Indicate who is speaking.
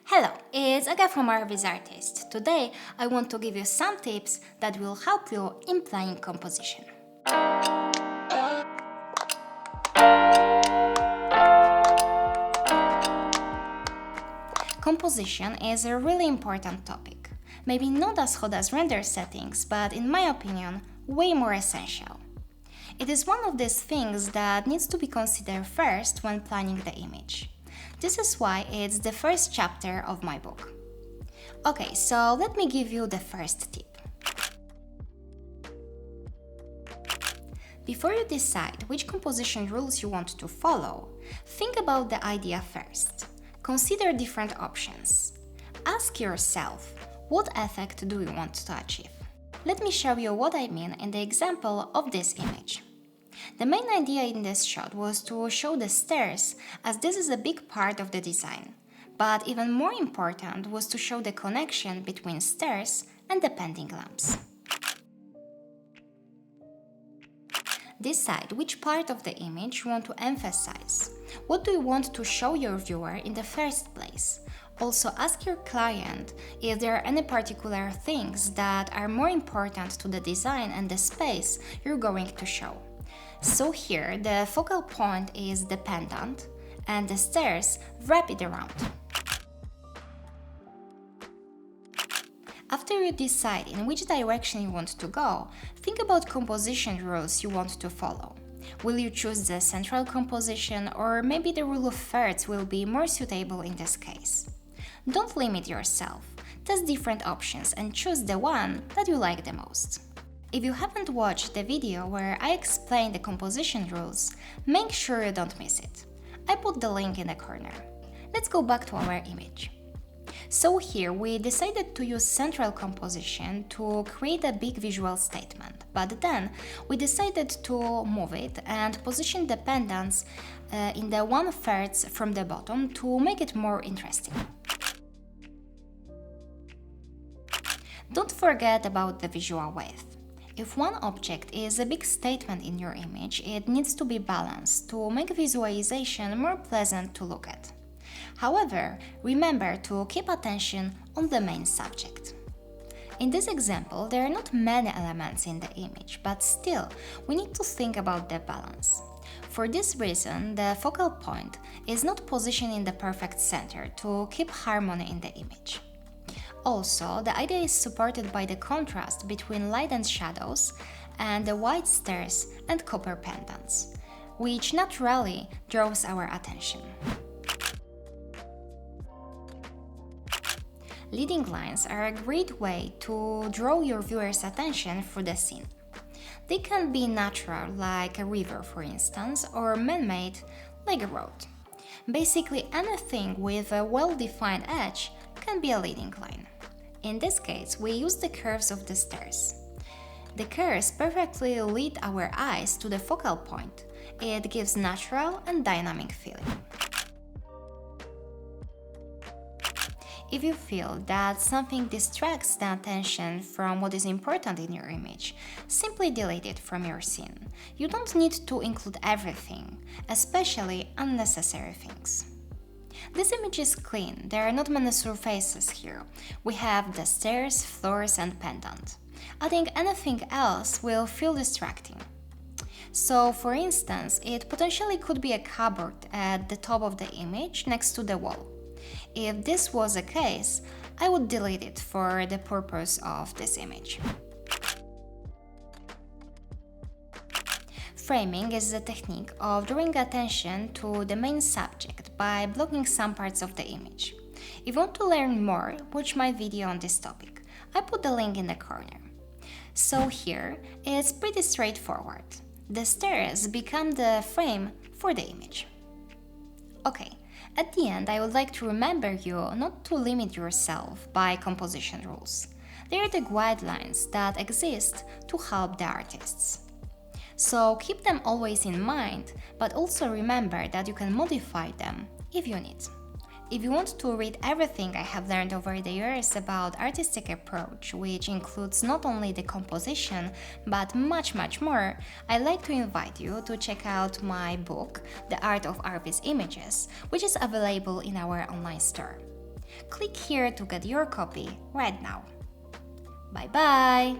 Speaker 1: Hello, it's Aga from Arvis Artist. Today I want to give you some tips that will help you in playing composition. Composition is a really important topic. Maybe not as hot as render settings, but in my opinion, way more essential. It is one of these things that needs to be considered first when planning the image. This is why it's the first chapter of my book. Okay, so let me give you the first tip. Before you decide which composition rules you want to follow, think about the idea first. Consider different options. Ask yourself, what effect do you want to achieve? Let me show you what I mean in the example of this image. The main idea in this shot was to show the stairs, as this is a big part of the design. But even more important was to show the connection between stairs and the pending lamps. Decide which part of the image you want to emphasize. What do you want to show your viewer in the first place? Also ask your client if there are any particular things that are more important to the design and the space you're going to show. So here, the focal point is the pendant, and the stairs wrap it around. After you decide in which direction you want to go, think about composition rules you want to follow. Will you choose the central composition, or maybe the rule of thirds will be more suitable in this case? Don't limit yourself. Test different options and choose the one that you like the most. If you haven't watched the video where I explain the composition rules, make sure you don't miss it. I put the link in the corner. Let's go back to our image. So here we decided to use central composition to create a big visual statement, but then we decided to move it and position the pendants in the 1/3 from the bottom to make it more interesting. Don't forget about the visual width. If one object is a big statement in your image, it needs to be balanced to make visualization more pleasant to look at. However, remember to keep attention on the main subject. In this example, there are not many elements in the image, but still, we need to think about the balance. For this reason, the focal point is not positioned in the perfect center to keep harmony in the image. Also, the idea is supported by the contrast between light and shadows and the white stairs and copper pendants, which naturally draws our attention. Leading lines are a great way to draw your viewer's attention for the scene. They can be natural, like a river for instance, or man-made, like a road. Basically anything with a well-defined edge can be a leading line. In this case, we use the curves of the stairs. The curves perfectly lead our eyes to the focal point. It gives natural and dynamic feeling. If you feel that something distracts the attention from what is important in your image, simply delete it from your scene. You don't need to include everything, especially unnecessary things. This image is clean, there are not many surfaces here. We have the stairs, floors and pendant. Adding anything else will feel distracting. So, for instance, it potentially could be a cupboard at the top of the image next to the wall. If this was the case, I would delete it for the purpose of this image. Framing is the technique of drawing attention to the main subject by blocking some parts of the image. If you want to learn more, watch my video on this topic. I put the link in the corner. So here, it's pretty straightforward. The stairs become the frame for the image. Okay, at the end I would like to remember you not to limit yourself by composition rules. They are the guidelines that exist to help the artists. So keep them always in mind, but also remember that you can modify them if you need. If you want to read everything I have learned over the years about artistic approach, which includes not only the composition, but much more, I'd like to invite you to check out my book, The Art of Arvis Images, which is available in our online store. Click here to get your copy right now. Bye bye!